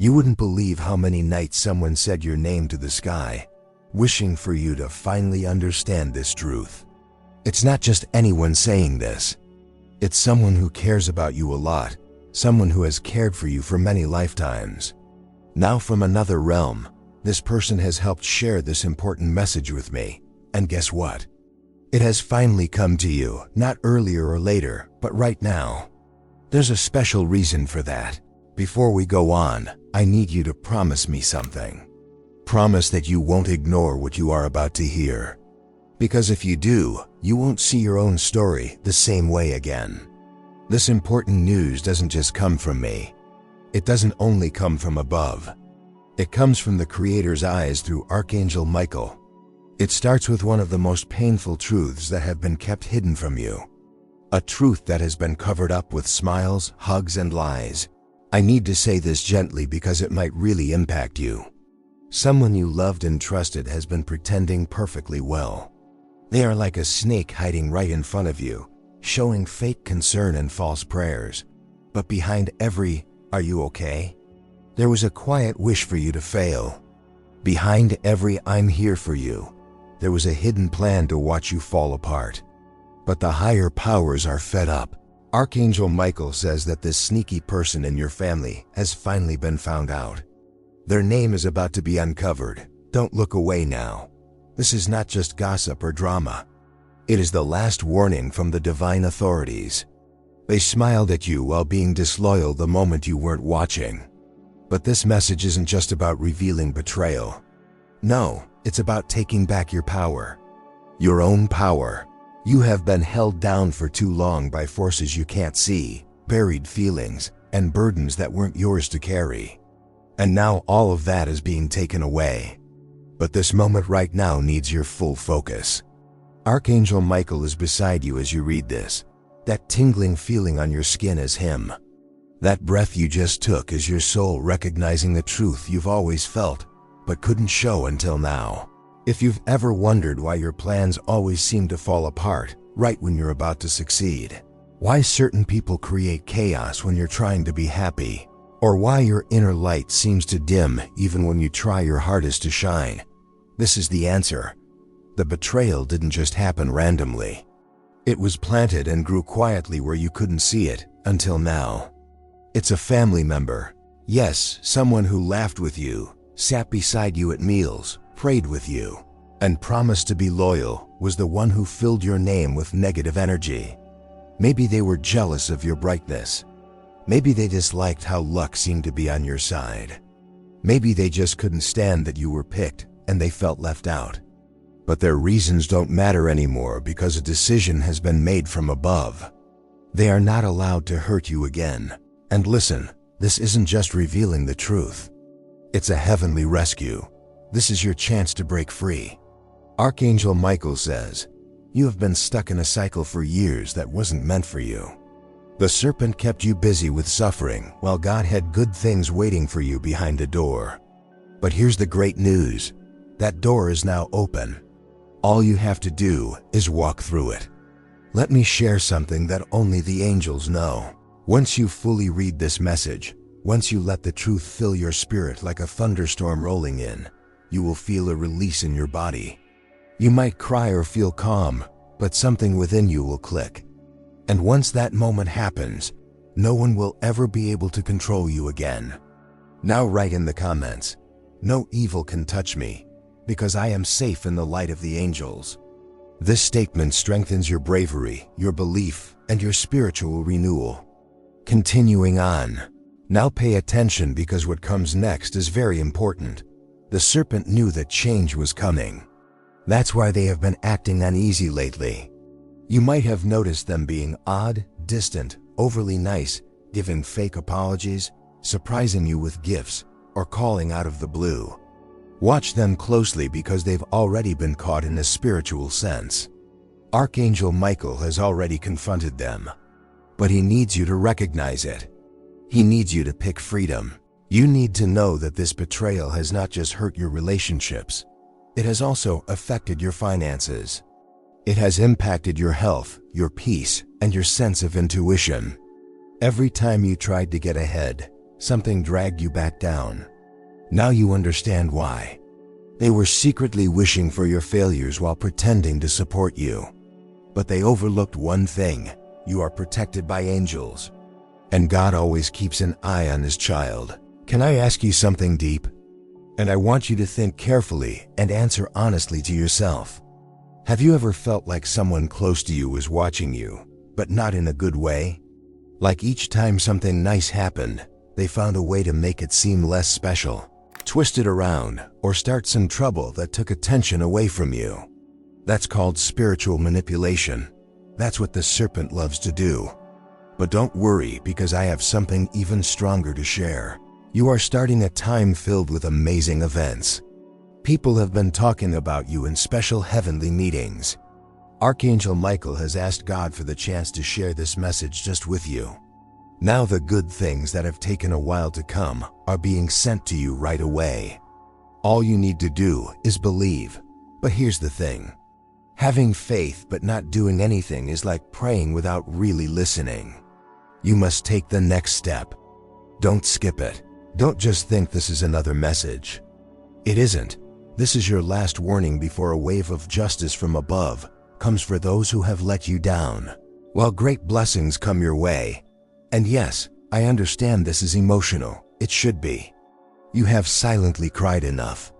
You wouldn't believe how many nights someone said your name to the sky, wishing for you to finally understand this truth. It's not just anyone saying this. It's someone who cares about you a lot, someone who has cared for you for many lifetimes. Now from another realm, this person has helped share this important message with me, and guess what? It has finally come to you, not earlier or later, but right now. There's a special reason for that. Before we go on, I need you to promise me something. Promise that you won't ignore what you are about to hear. Because if you do, you won't see your own story the same way again. This important news doesn't just come from me. It doesn't only come from above. It comes from the Creator's eyes through Archangel Michael. It starts with one of the most painful truths that have been kept hidden from you. A truth that has been covered up with smiles, hugs, and lies. I need to say this gently because it might really impact you. Someone you loved and trusted has been pretending perfectly well. They are like a snake hiding right in front of you, showing fake concern and false prayers. But behind every, "Are you okay?" there was a quiet wish for you to fail. Behind every "I'm here for you," there was a hidden plan to watch you fall apart. But the higher powers are fed up. Archangel Michael says that this sneaky person in your family has finally been found out. Their name is about to be uncovered. Don't look away now. This is not just gossip or drama. It is the last warning from the divine authorities. They smiled at you while being disloyal the moment you weren't watching. But this message isn't just about revealing betrayal. No, it's about taking back your power. Your own power. You have been held down for too long by forces you can't see, buried feelings, and burdens that weren't yours to carry. And now all of that is being taken away. But this moment right now needs your full focus. Archangel Michael is beside you as you read this. That tingling feeling on your skin is him. That breath you just took is your soul recognizing the truth you've always felt, but couldn't show until now. If you've ever wondered why your plans always seem to fall apart right when you're about to succeed, why certain people create chaos when you're trying to be happy, or why your inner light seems to dim even when you try your hardest to shine, this is the answer. The betrayal didn't just happen randomly. It was planted and grew quietly where you couldn't see it until now. It's a family member. Yes, someone who laughed with you, sat beside you at meals, prayed with you, and promised to be loyal, was the one who filled your name with negative energy. Maybe they were jealous of your brightness. Maybe they disliked how luck seemed to be on your side. Maybe they just couldn't stand that you were picked and they felt left out. But their reasons don't matter anymore because a decision has been made from above. They are not allowed to hurt you again. And listen, this isn't just revealing the truth. It's a heavenly rescue. This is your chance to break free. Archangel Michael says, you have been stuck in a cycle for years that wasn't meant for you. The serpent kept you busy with suffering while God had good things waiting for you behind a door. But here's the great news. That door is now open. All you have to do is walk through it. Let me share something that only the angels know. Once you fully read this message, once you let the truth fill your spirit like a thunderstorm rolling in, you will feel a release in your body. You might cry or feel calm, but something within you will click. And once that moment happens, no one will ever be able to control you again. Now write in the comments, "No evil can touch me, because I am safe in the light of the angels." This statement strengthens your bravery, your belief, and your spiritual renewal. Continuing on. Now pay attention because what comes next is very important. The serpent knew that change was coming. That's why they have been acting uneasy lately. You might have noticed them being odd, distant, overly nice, giving fake apologies, surprising you with gifts, or calling out of the blue. Watch them closely because they've already been caught in a spiritual sense. Archangel Michael has already confronted them. But he needs you to recognize it. He needs you to pick freedom. You need to know that this betrayal has not just hurt your relationships. It has also affected your finances. It has impacted your health, your peace, and your sense of intuition. Every time you tried to get ahead, Something dragged you back down. Now you understand why. They were secretly wishing for your failures while pretending to support you. But they overlooked one thing: you are protected by angels. And God always keeps an eye on His child. Can I ask you something deep? And I want you to think carefully and answer honestly to yourself. Have you ever felt like someone close to you was watching you, but not in a good way? Like each time something nice happened, they found a way to make it seem less special, twist it around, or start some trouble that took attention away from you. That's called spiritual manipulation. That's what the serpent loves to do. But don't worry, because I have something even stronger to share. You are starting a time filled with amazing events. People have been talking about you in special heavenly meetings. Archangel Michael has asked God for the chance to share this message just with you. Now the good things that have taken a while to come are being sent to you right away. All you need to do is believe. But here's the thing. Having faith but not doing anything is like praying without really listening. You must take the next step. Don't skip it. Don't just think this is another message. It isn't. This is your last warning before a wave of justice from above comes for those who have let you down, while great blessings come your way. And yes, I understand this is emotional. It should be. You have silently cried enough.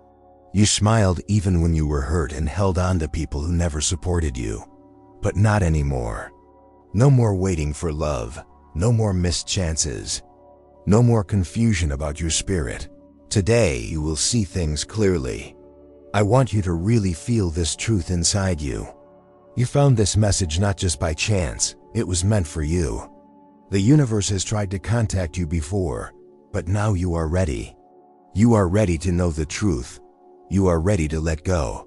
You smiled even when you were hurt and held on to people who never supported you. But not anymore. No more waiting for love. No more missed chances. No more confusion about your spirit. Today you will see things clearly. I want you to really feel this truth inside you. You found this message not just by chance. It was meant for you. The universe has tried to contact you before, but now you are ready. You are ready to know the truth. You are ready to let go.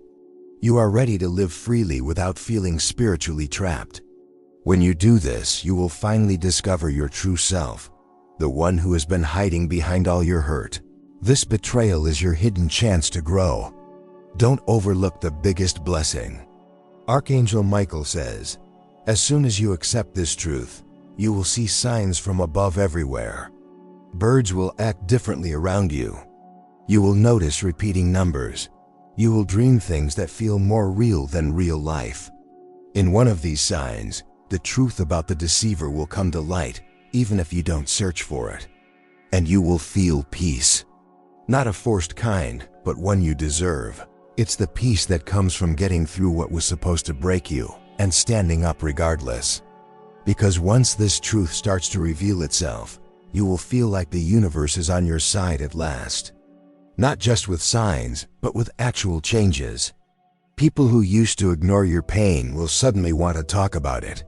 You are ready to live freely without feeling spiritually trapped. When you do this, you will finally discover your true self, the one who has been hiding behind all your hurt. This betrayal is your hidden chance to grow. Don't overlook the biggest blessing. Archangel Michael says, as soon as you accept this truth, you will see signs from above everywhere. Birds will act differently around you. You will notice repeating numbers. You will dream things that feel more real than real life. In one of these signs, the truth about the deceiver will come to light, even if you don't search for it. And you will feel peace. Not a forced kind, but one you deserve. It's the peace that comes from getting through what was supposed to break you and standing up regardless. Because once this truth starts to reveal itself, you will feel like the universe is on your side at last. Not just with signs, but with actual changes. People who used to ignore your pain will suddenly want to talk about it.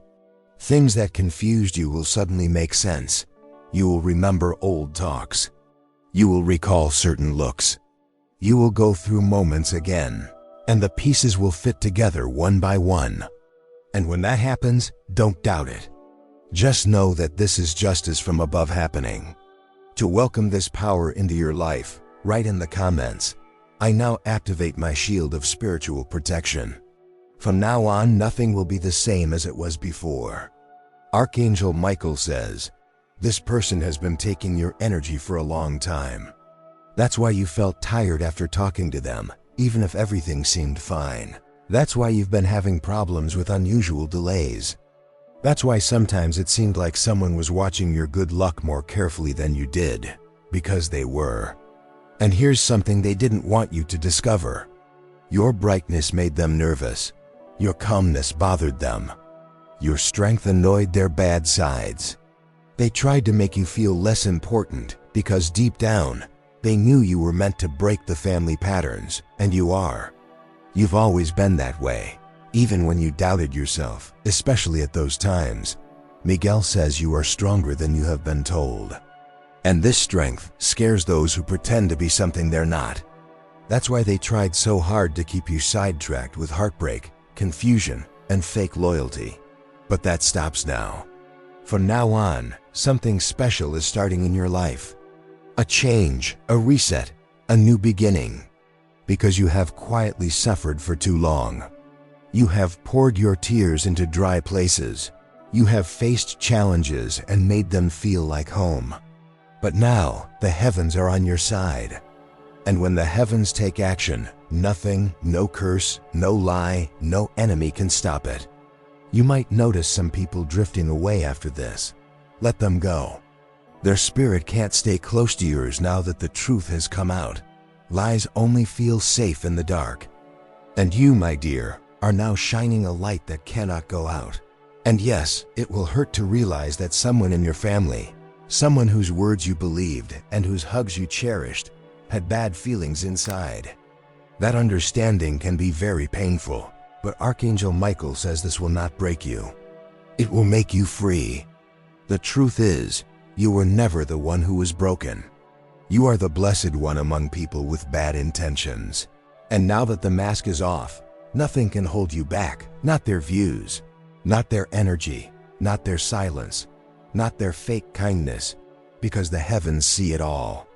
Things that confused you will suddenly make sense. You will remember old talks. You will recall certain looks. You will go through moments again, and the pieces will fit together one by one. And when that happens, don't doubt it. Just know that this is justice from above happening. To welcome this power into your life, write in the comments, I now activate my shield of spiritual protection. From now on, nothing will be the same as it was before. Archangel Michael says, this person has been taking your energy for a long time. That's why you felt tired after talking to them, even if everything seemed fine. That's why you've been having problems with unusual delays. That's why sometimes it seemed like someone was watching your good luck more carefully than you did, because they were. And here's something they didn't want you to discover. Your brightness made them nervous. Your calmness bothered them. Your strength annoyed their bad sides. They tried to make you feel less important because deep down, they knew you were meant to break the family patterns, and you are. You've always been that way, even when you doubted yourself, especially at those times. Miguel says you are stronger than you have been told. And this strength scares those who pretend to be something they're not. That's why they tried so hard to keep you sidetracked with heartbreak, confusion, and fake loyalty. But that stops now. From now on, something special is starting in your life. A change, a reset, a new beginning. Because you have quietly suffered for too long. You have poured your tears into dry places. You have faced challenges and made them feel like home. But now, the heavens are on your side. And when the heavens take action, nothing, no curse, no lie, no enemy can stop it. You might notice some people drifting away after this. Let them go. Their spirit can't stay close to yours now that the truth has come out. Lies only feel safe in the dark. And you, my dear, are now shining a light that cannot go out. And yes, it will hurt to realize that someone in your family, someone whose words you believed and whose hugs you cherished, had bad feelings inside. That understanding can be very painful, but Archangel Michael says this will not break you. It will make you free. The truth is, you were never the one who was broken. You are the blessed one among people with bad intentions. And now that the mask is off, nothing can hold you back, not their views, not their energy, not their silence, not their fake kindness, because the heavens see it all.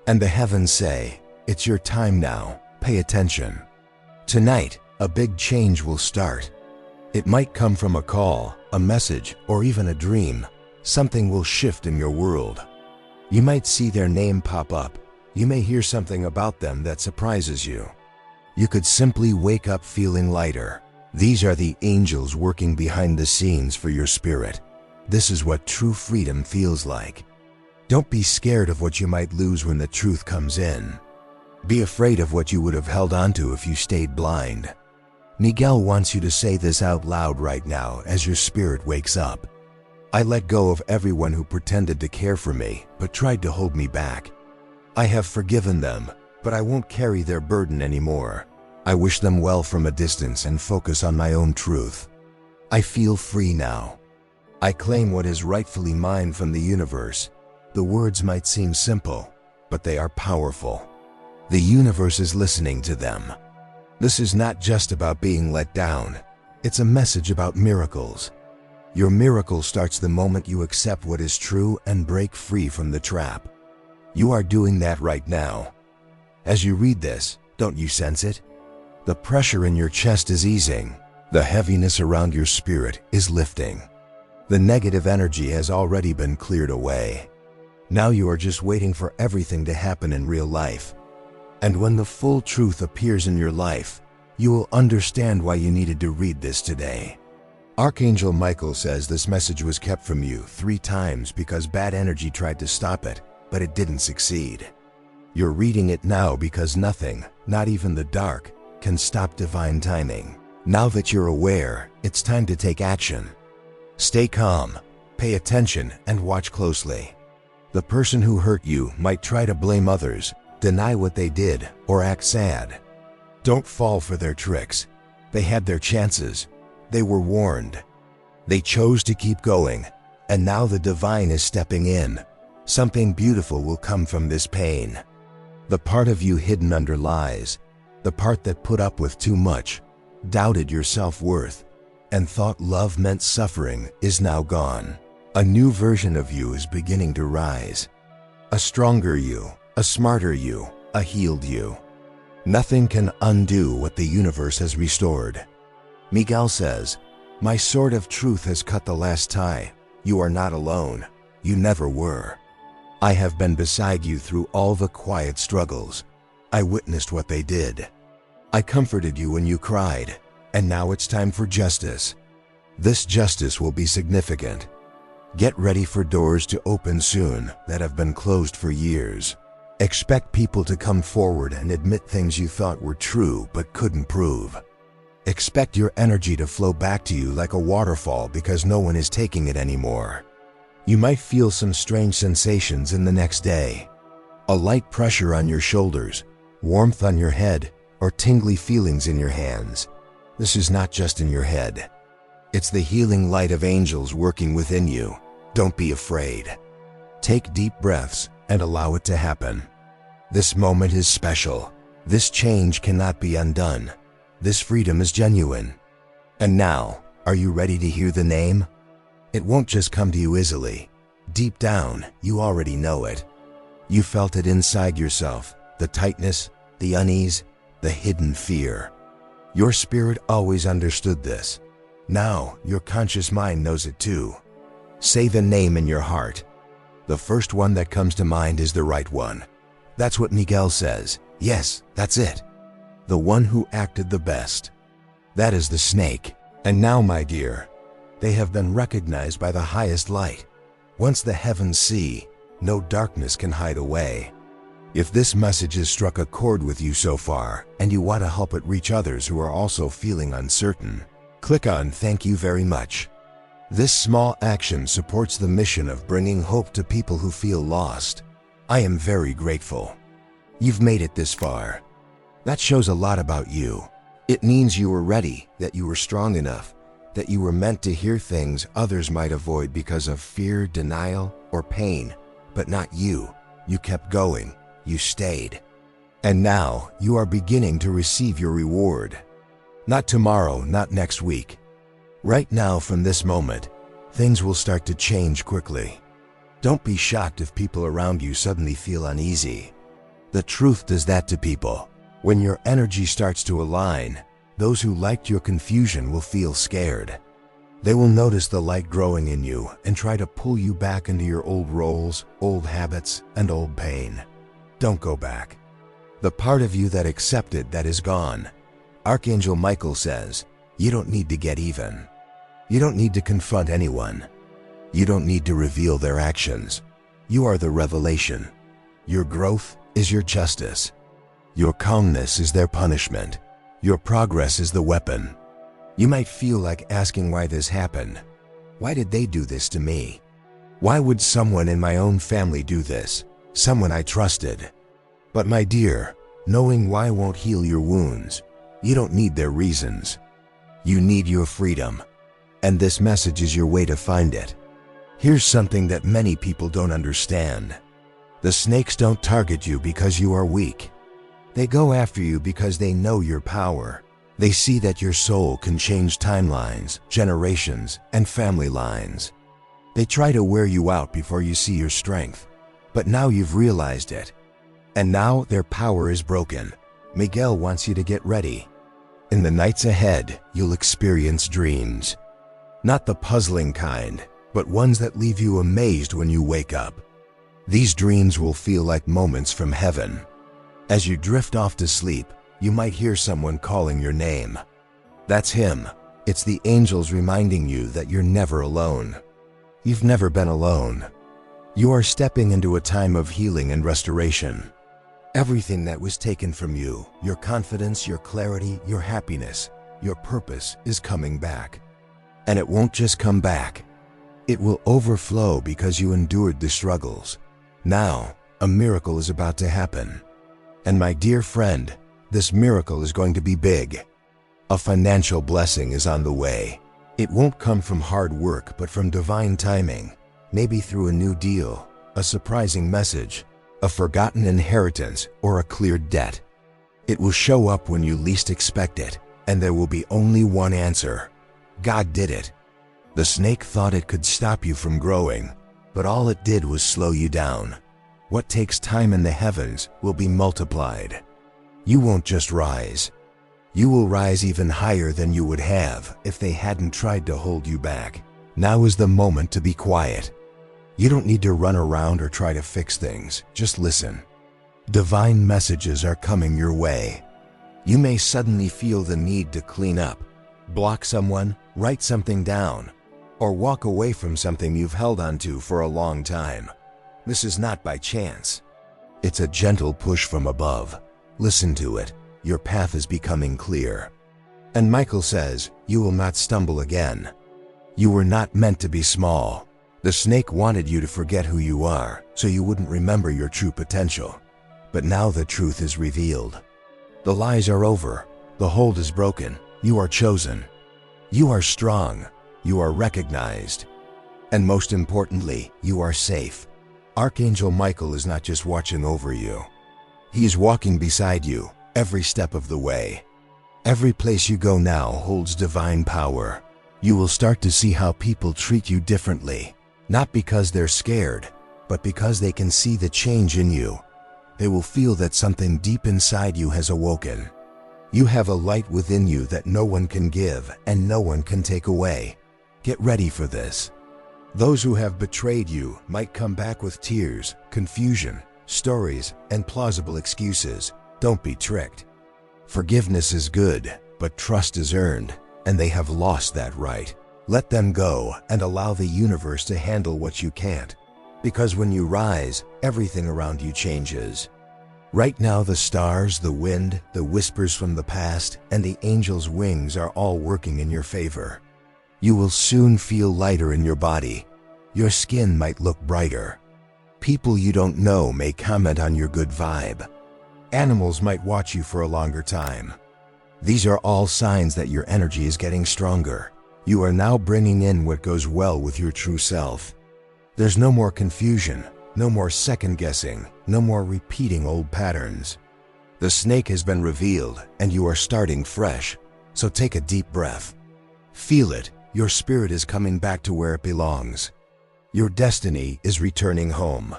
And the heavens say, it's your time now, pay attention. Tonight, a big change will start. It might come from a call, a message, or even a dream. Something will shift in your world. You might see their name pop up. You may hear something about them that surprises you. You could simply wake up feeling lighter. These are the angels working behind the scenes for your spirit. This is what true freedom feels like. Don't be scared of what you might lose when the truth comes in. Be afraid of what you would have held onto if you stayed blind. Miguel wants you to say this out loud right now as your spirit wakes up. I let go of everyone who pretended to care for me but tried to hold me back. I have forgiven them, but I won't carry their burden anymore. I wish them well from a distance and focus on my own truth. I feel free now. I claim what is rightfully mine from the universe. The words might seem simple, but they are powerful. The universe is listening to them. This is not just about being let down. It's a message about miracles. Your miracle starts the moment you accept what is true and break free from the trap. You are doing that right now. As you read this, don't you sense it? The pressure in your chest is easing. The heaviness around your spirit is lifting. The negative energy has already been cleared away. Now you are just waiting for everything to happen in real life. And when the full truth appears in your life, you will understand why you needed to read this today. Archangel Michael says this message was kept from you 3 times because bad energy tried to stop it, but it didn't succeed. You're reading it now because nothing, not even the dark, can stop divine timing. Now that you're aware, it's time to take action. Stay calm, pay attention, and watch closely. The person who hurt you might try to blame others, deny what they did, or act sad. Don't fall for their tricks. They had their chances. They were warned. They chose to keep going, and now the divine is stepping in. Something beautiful will come from this pain. The part of you hidden under lies, the part that put up with too much, doubted your self-worth, and thought love meant suffering, is now gone. A new version of you is beginning to rise. A stronger you, a smarter you, a healed you. Nothing can undo what the universe has restored. Miguel says, "My sword of truth has cut the last tie. You are not alone. You never were. I have been beside you through all the quiet struggles. I witnessed what they did. I comforted you when you cried, and now it's time for justice. This justice will be significant. Get ready for doors to open soon that have been closed for years. Expect people to come forward and admit things you thought were true but couldn't prove. Expect your energy to flow back to you like a waterfall because no one is taking it anymore. You might feel some strange sensations in the next day. A light pressure on your shoulders, warmth on your head, or tingly feelings in your hands. This is not just in your head. It's the healing light of angels working within you. Don't be afraid. Take deep breaths and allow it to happen. This moment is special. This change cannot be undone. This freedom is genuine. And now, are you ready to hear the name? It won't just come to you easily. Deep down, you already know it. You felt it inside yourself, the tightness, the unease, the hidden fear. Your spirit always understood this. Now, your conscious mind knows it too. Say the name in your heart. The first one that comes to mind is the right one. That's what Miguel says. Yes, that's it. The one who acted the best. That is the snake. And now, my dear, they have been recognized by the highest light. Once the heavens see, no darkness can hide away. If this message has struck a chord with you so far, and you want to help it reach others who are also feeling uncertain, click on "Thank you very much." This small action supports the mission of bringing hope to people who feel lost. I am very grateful. You've made it this far. That shows a lot about you. It means you were ready, that you were strong enough, that you were meant to hear things others might avoid because of fear, denial, or pain. But not you. You kept going. You stayed. And now you are beginning to receive your reward. Not tomorrow, not next week. Right now, from this moment, things will start to change quickly. Don't be shocked if people around you suddenly feel uneasy. The truth does that to people. When your energy starts to align, those who liked your confusion will feel scared. They will notice the light growing in you and try to pull you back into your old roles, old habits, and old pain. Don't go back. The part of you that accepted that is gone. Archangel Michael says, you don't need to get even. You don't need to confront anyone. You don't need to reveal their actions. You are the revelation. Your growth is your justice. Your calmness is their punishment. Your progress is the weapon. You might feel like asking why this happened. Why did they do this to me? Why would someone in my own family do this? Someone I trusted. But my dear, knowing why won't heal your wounds. You don't need their reasons. You need your freedom. And this message is your way to find it. Here's something that many people don't understand. The snakes don't target you because you are weak. They go after you because they know your power. They see that your soul can change timelines, generations, and family lines. They try to wear you out before you see your strength. But now you've realized it. And now their power is broken. Miguel wants you to get ready. In the nights ahead, you'll experience dreams. Not the puzzling kind, but ones that leave you amazed when you wake up. These dreams will feel like moments from heaven. As you drift off to sleep, you might hear someone calling your name. That's him. It's the angels reminding you that you're never alone. You've never been alone. You are stepping into a time of healing and restoration. Everything that was taken from you, your confidence, your clarity, your happiness, your purpose is coming back. And it won't just come back. It will overflow because you endured the struggles. Now, a miracle is about to happen. And my dear friend, this miracle is going to be big. A financial blessing is on the way. It won't come from hard work, but from divine timing. Maybe through a new deal, a surprising message, a forgotten inheritance, or a cleared debt. It will show up when you least expect it, and there will be only one answer. God did it. The snake thought it could stop you from growing, but all it did was slow you down. What takes time in the heavens will be multiplied. You won't just rise. You will rise even higher than you would have if they hadn't tried to hold you back. Now is the moment to be quiet. You don't need to run around or try to fix things. Just listen. Divine messages are coming your way. You may suddenly feel the need to clean up, block someone, write something down, or walk away from something you've held onto for a long time. This is not by chance. It's a gentle push from above. Listen to it. Your path is becoming clear. And Michael says, you will not stumble again. You were not meant to be small. The snake wanted you to forget who you are, so you wouldn't remember your true potential. But now the truth is revealed. The lies are over. The hold is broken. You are chosen. You are strong. You are recognized. And most importantly, you are safe. Archangel Michael is not just watching over you. He is walking beside you, every step of the way. Every place you go now holds divine power. You will start to see how people treat you differently. Not because they're scared, but because they can see the change in you. They will feel that something deep inside you has awoken. You have a light within you that no one can give and no one can take away. Get ready for this. Those who have betrayed you might come back with tears, confusion, stories, and plausible excuses. Don't be tricked. Forgiveness is good, but trust is earned, and they have lost that right. Let them go and allow the universe to handle what you can't. Because when you rise, everything around you changes. Right now, the stars, the wind, the whispers from the past, and the angel's wings are all working in your favor. You will soon feel lighter in your body. Your skin might look brighter. People you don't know may comment on your good vibe. Animals might watch you for a longer time. These are all signs that your energy is getting stronger. You are now bringing in what goes well with your true self. There's no more confusion, no more second guessing, no more repeating old patterns. The snake has been revealed and you are starting fresh, so take a deep breath. Feel it, your spirit is coming back to where it belongs. Your destiny is returning home.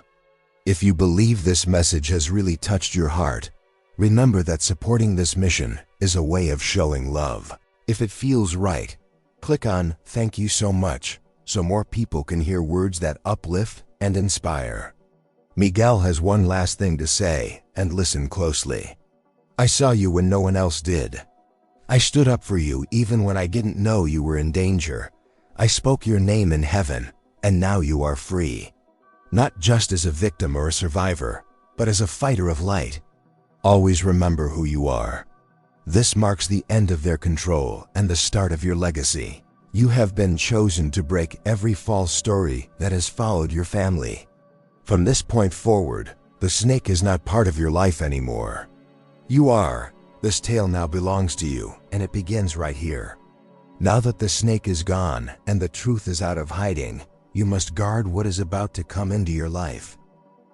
If you believe this message has really touched your heart, remember that supporting this mission is a way of showing love. If it feels right, click on "Thank you so much" so more people can hear words that uplift and inspire. Miguel has one last thing to say, and listen closely. I saw you when no one else did. I stood up for you even when I didn't know you were in danger. I spoke your name in heaven, and now you are free. Not just as a victim or a survivor, but as a fighter of light. Always remember who you are. This marks the end of their control and the start of your legacy. You have been chosen to break every false story that has followed your family. From this point forward, the snake is not part of your life anymore. You are. This tale now belongs to you, and it begins right here. Now that the snake is gone and the truth is out of hiding, you must guard what is about to come into your life.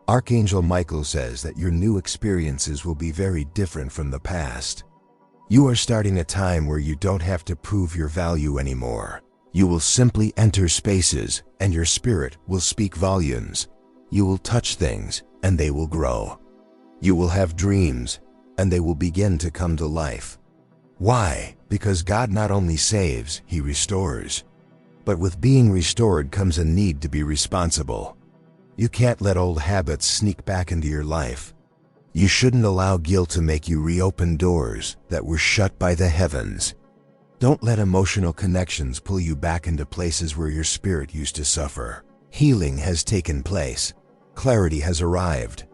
Archangel Michael says that your new experiences will be very different from the past. You are starting a time where you don't have to prove your value anymore. You will simply enter spaces and your spirit will speak volumes. You will touch things and they will grow. You will have dreams and they will begin to come to life. Why? Because God not only saves, He restores. But with being restored comes a need to be responsible. You can't let old habits sneak back into your life. You shouldn't allow guilt to make you reopen doors that were shut by the heavens. Don't let emotional connections pull you back into places where your spirit used to suffer. Healing has taken place. Clarity has arrived.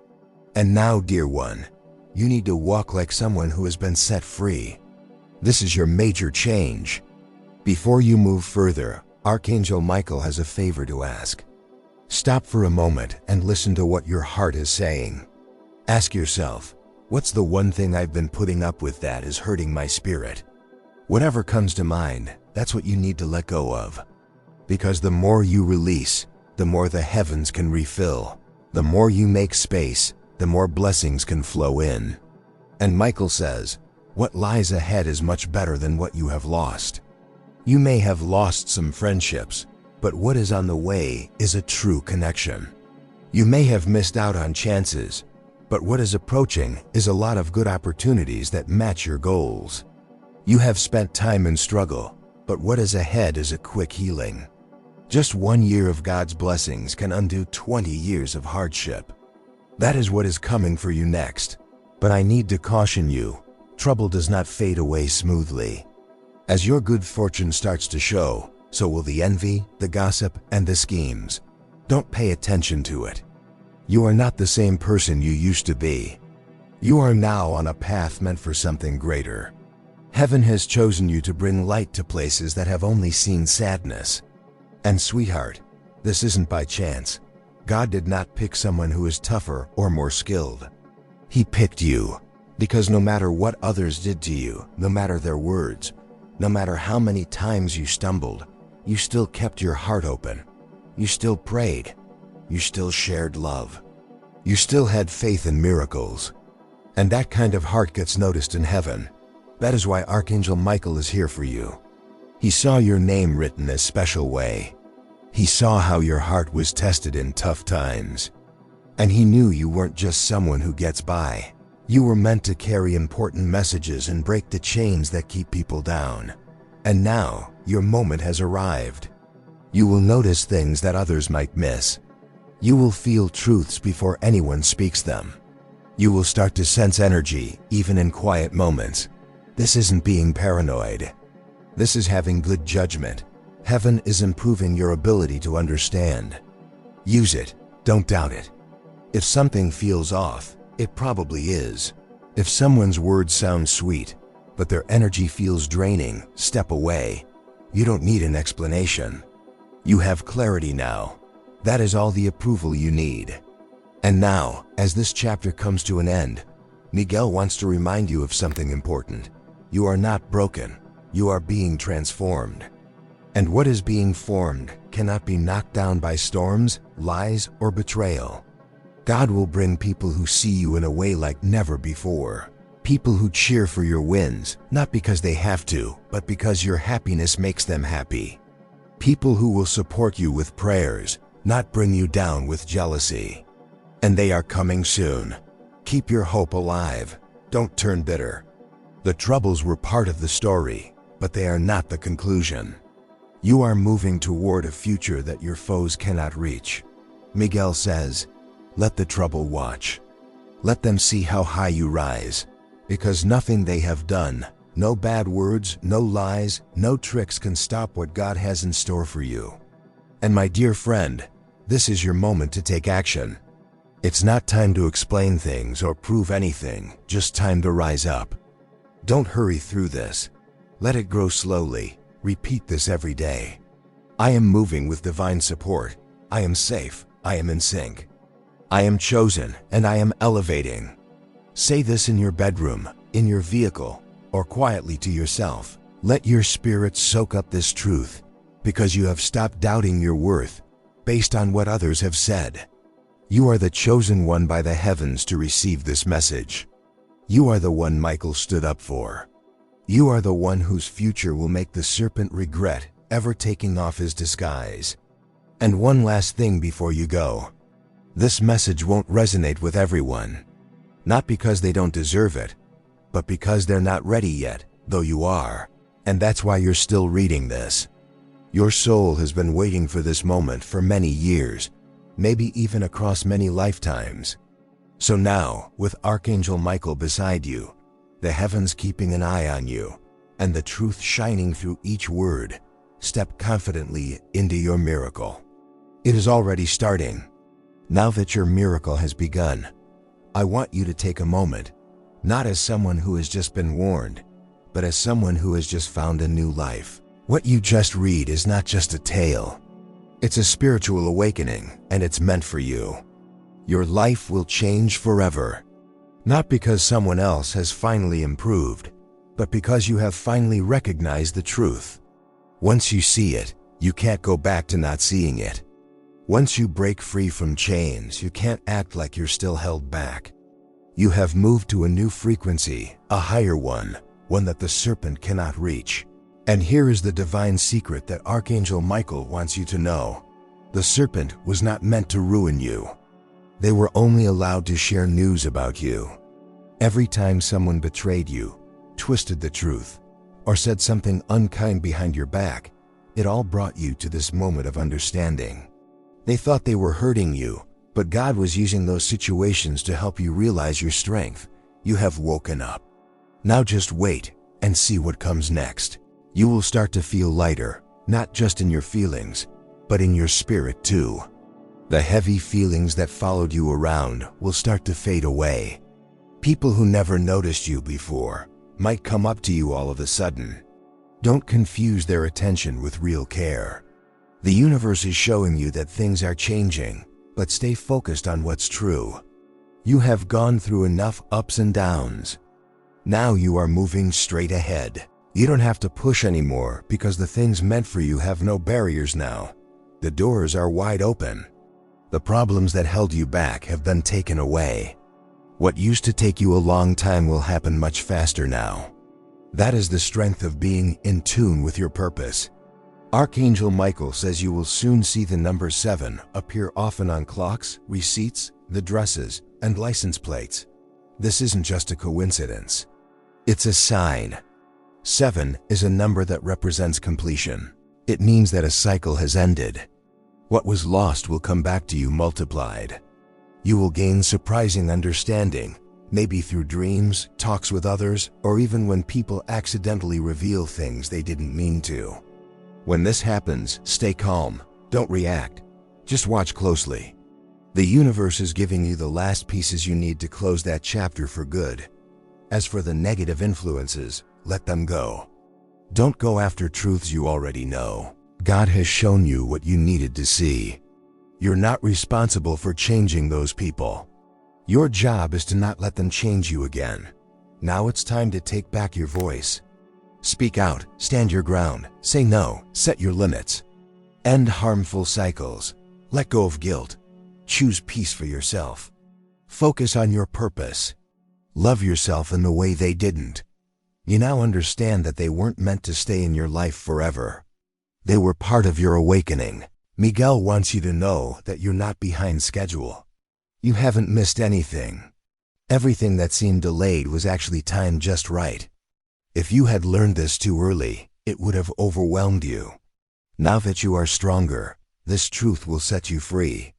And now, dear one, you need to walk like someone who has been set free. This is your major change. Before you move further, Archangel Michael has a favor to ask. Stop for a moment and listen to what your heart is saying. Ask yourself, what's the one thing I've been putting up with that is hurting my spirit? Whatever comes to mind, that's what you need to let go of. Because the more you release, the more the heavens can refill. The more you make space, the more blessings can flow in. And Michael says, what lies ahead is much better than what you have lost. You may have lost some friendships, but what is on the way is a true connection. You may have missed out on chances, but what is approaching is a lot of good opportunities that match your goals. You have spent time in struggle, but what is ahead is a quick healing. Just 1 year of God's blessings can undo 20 years of hardship. That is what is coming for you next. But I need to caution you, trouble does not fade away smoothly. As your good fortune starts to show, so will the envy, the gossip, and the schemes. Don't pay attention to it. You are not the same person you used to be. You are now on a path meant for something greater. Heaven has chosen you to bring light to places that have only seen sadness. And sweetheart, this isn't by chance. God did not pick someone who is tougher or more skilled. He picked you because no matter what others did to you, no matter their words, no matter how many times you stumbled, you still kept your heart open. You still prayed. You still shared love. You still had faith in miracles. And that kind of heart gets noticed in heaven. That is why Archangel Michael is here for you. He saw your name written a special way. He saw how your heart was tested in tough times. And he knew you weren't just someone who gets by. You were meant to carry important messages and break the chains that keep people down. And now, your moment has arrived. You will notice things that others might miss. You will feel truths before anyone speaks them. You will start to sense energy, even in quiet moments. This isn't being paranoid. This is having good judgment. Heaven is improving your ability to understand. Use it, don't doubt it. If something feels off, it probably is. If someone's words sound sweet, but their energy feels draining, step away. You don't need an explanation. You have clarity now. That is all the approval you need. And now, as this chapter comes to an end, Miguel wants to remind you of something important. You are not broken. You are being transformed. And what is being formed cannot be knocked down by storms, lies, or betrayal. God will bring people who see you in a way like never before. People who cheer for your wins, not because they have to, but because your happiness makes them happy. People who will support you with prayers, not bring you down with jealousy. And they are coming soon. Keep your hope alive. Don't turn bitter. The troubles were part of the story, but they are not the conclusion. You are moving toward a future that your foes cannot reach. Miguel says, let the trouble watch. Let them see how high you rise, because nothing they have done, no bad words, no lies, no tricks can stop what God has in store for you. And my dear friend, this is your moment to take action. It's not time to explain things or prove anything, just time to rise up. Don't hurry through this. Let it grow slowly. Repeat this every day. I am moving with divine support. I am safe. I am in sync. I am chosen and I am elevating. Say this in your bedroom, in your vehicle, or quietly to yourself. Let your spirit soak up this truth, because you have stopped doubting your worth based on what others have said. You are the chosen one by the heavens to receive this message. You are the one Michael stood up for. You are the one whose future will make the serpent regret ever taking off his disguise. And one last thing before you go. This message won't resonate with everyone. Not because they don't deserve it, but because they're not ready yet, though you are. And that's why you're still reading this. Your soul has been waiting for this moment for many years, maybe even across many lifetimes. So now, with Archangel Michael beside you, the heavens keeping an eye on you, and the truth shining through each word, step confidently into your miracle. It is already starting. Now that your miracle has begun, I want you to take a moment, not as someone who has just been warned, but as someone who has just found a new life. What you just read is not just a tale. It's a spiritual awakening, and it's meant for you. Your life will change forever. Not because someone else has finally improved, but because you have finally recognized the truth. Once you see it, you can't go back to not seeing it. Once you break free from chains, you can't act like you're still held back. You have moved to a new frequency, a higher one that the serpent cannot reach. And here is the divine secret that Archangel Michael wants you to know. The serpent was not meant to ruin you. They were only allowed to share news about you. Every time someone betrayed you, twisted the truth, or said something unkind behind your back, it all brought you to this moment of understanding. They thought they were hurting you, but God was using those situations to help you realize your strength. You have woken up. Now just wait and see what comes next. You will start to feel lighter, not just in your feelings, but in your spirit too. The heavy feelings that followed you around will start to fade away. People who never noticed you before might come up to you all of a sudden. Don't confuse their attention with real care. The universe is showing you that things are changing, but stay focused on what's true. You have gone through enough ups and downs. Now you are moving straight ahead. You don't have to push anymore because the things meant for you have no barriers now. The doors are wide open. The problems that held you back have been taken away. What used to take you a long time will happen much faster now. That is the strength of being in tune with your purpose. Archangel Michael says you will soon see the number 7 appear often on clocks, receipts, the dresses, and license plates. This isn't just a coincidence. It's a sign. 7 is a number that represents completion. It means that a cycle has ended. What was lost will come back to you multiplied. You will gain surprising understanding, maybe through dreams, talks with others, or even when people accidentally reveal things they didn't mean to. When this happens, stay calm, don't react. Just watch closely. The universe is giving you the last pieces you need to close that chapter for good. As for the negative influences, let them go. Don't go after truths you already know. God has shown you what you needed to see. You're not responsible for changing those people. Your job is to not let them change you again. Now it's time to take back your voice. Speak out, stand your ground, say no, set your limits. End harmful cycles. Let go of guilt. Choose peace for yourself. Focus on your purpose. Love yourself in the way they didn't. You now understand that they weren't meant to stay in your life forever. They were part of your awakening. Miguel wants you to know that you're not behind schedule. You haven't missed anything. Everything that seemed delayed was actually timed just right. If you had learned this too early, it would have overwhelmed you. Now that you are stronger, this truth will set you free.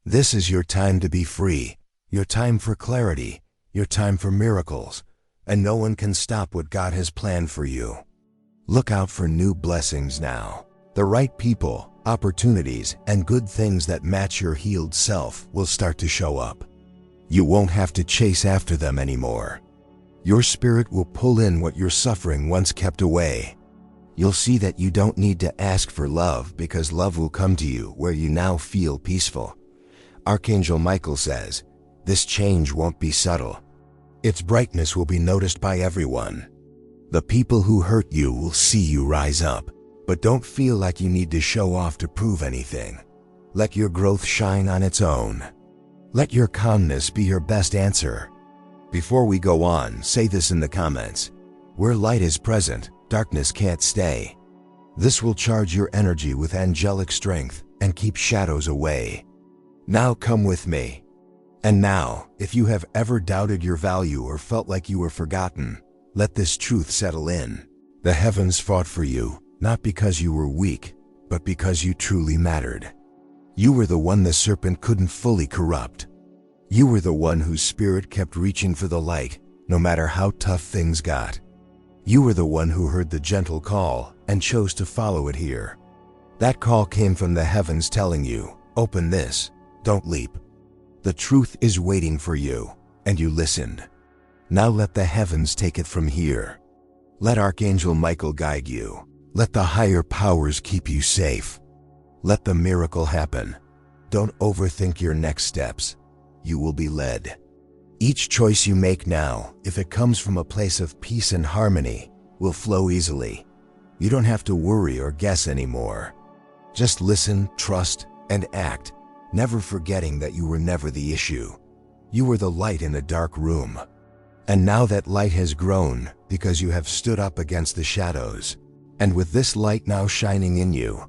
This is your time to be free, your time for clarity, your time for miracles, and no one can stop what God has planned for you. Look out for new blessings now. The right people, opportunities, and good things that match your healed self will start to show up. You won't have to chase after them anymore. Your spirit will pull in what your suffering once kept away. You'll see that you don't need to ask for love because love will come to you where you now feel peaceful. Archangel Michael says, this change won't be subtle. Its brightness will be noticed by everyone. The people who hurt you will see you rise up, but don't feel like you need to show off to prove anything. Let your growth shine on its own. Let your calmness be your best answer. Before we go on, say this in the comments. Where light is present, darkness can't stay. This will charge your energy with angelic strength and keep shadows away. Now come with me. And now, if you have ever doubted your value or felt like you were forgotten, let this truth settle in. The heavens fought for you, not because you were weak, but because you truly mattered. You were the one the serpent couldn't fully corrupt. You were the one whose spirit kept reaching for the light, no matter how tough things got. You were the one who heard the gentle call and chose to follow it here. That call came from the heavens telling you, open this, don't leap. The truth is waiting for you, and you listened. Now let the heavens take it from here. Let Archangel Michael guide you. Let the higher powers keep you safe. Let the miracle happen. Don't overthink your next steps. You will be led. Each choice you make now, if it comes from a place of peace and harmony, will flow easily. You don't have to worry or guess anymore. Just listen, trust, and act, never forgetting that you were never the issue. You were the light in a dark room. And now that light has grown because you have stood up against the shadows. And with this light now shining in you,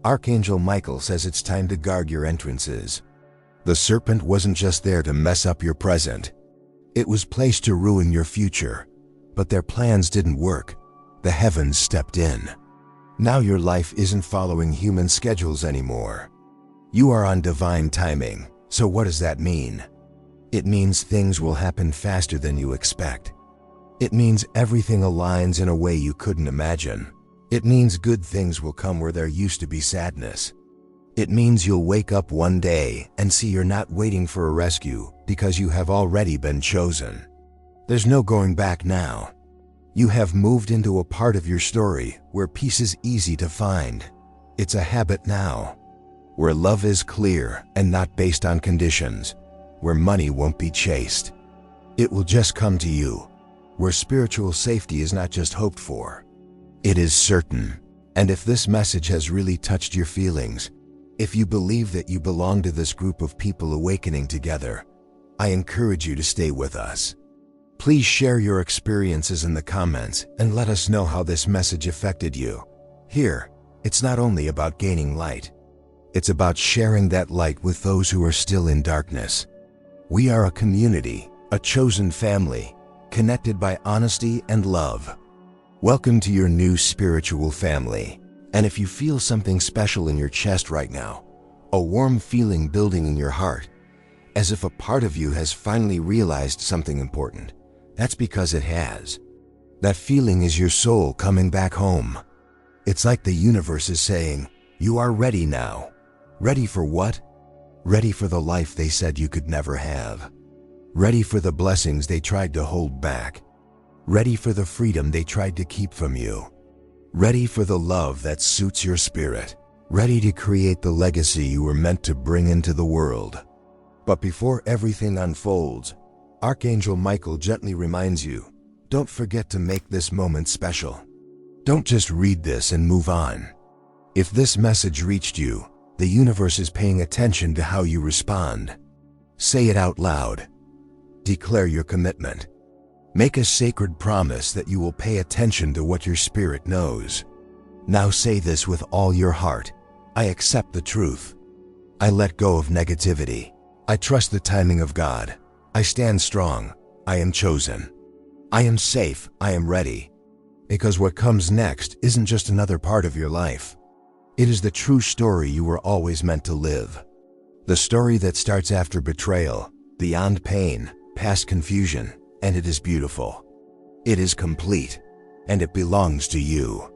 Archangel Michael says it's time to guard your entrances. The serpent wasn't just there to mess up your present. It was placed to ruin your future. But their plans didn't work. The heavens stepped in. Now your life isn't following human schedules anymore. You are on divine timing. So what does that mean? It means things will happen faster than you expect. It means everything aligns in a way you couldn't imagine. It means good things will come where there used to be sadness. It means you'll wake up one day and see you're not waiting for a rescue because you have already been chosen. There's no going back now. You have moved into a part of your story where peace is easy to find. It's a habit now. Where love is clear and not based on conditions. Where money won't be chased. It will just come to you. Where spiritual safety is not just hoped for. It is certain. And if this message has really touched your feelings, if you believe that you belong to this group of people awakening together, I encourage you to stay with us. Please share your experiences in the comments and let us know how this message affected you. Here, it's not only about gaining light. It's about sharing that light with those who are still in darkness. We are a community, a chosen family, connected by honesty and love. Welcome to your new spiritual family. And if you feel something special in your chest right now, a warm feeling building in your heart, as if a part of you has finally realized something important, that's because it has. That feeling is your soul coming back home. It's like the universe is saying, you are ready now. Ready for what? Ready for the life they said you could never have. Ready for the blessings they tried to hold back. Ready for the freedom they tried to keep from you. Ready for the love that suits your spirit. Ready to create the legacy you were meant to bring into the world. But before everything unfolds, Archangel Michael gently reminds you, don't forget to make this moment special. Don't just read this and move on. If this message reached you, the universe is paying attention to how you respond. Say it out loud. Declare your commitment. Make a sacred promise that you will pay attention to what your spirit knows. Now say this with all your heart. I accept the truth. I let go of negativity. I trust the timing of God. I stand strong. I am chosen. I am safe. I am ready. Because what comes next isn't just another part of your life. It is the true story you were always meant to live. The story that starts after betrayal, beyond pain, past confusion, and it is beautiful. It is complete, and it belongs to you.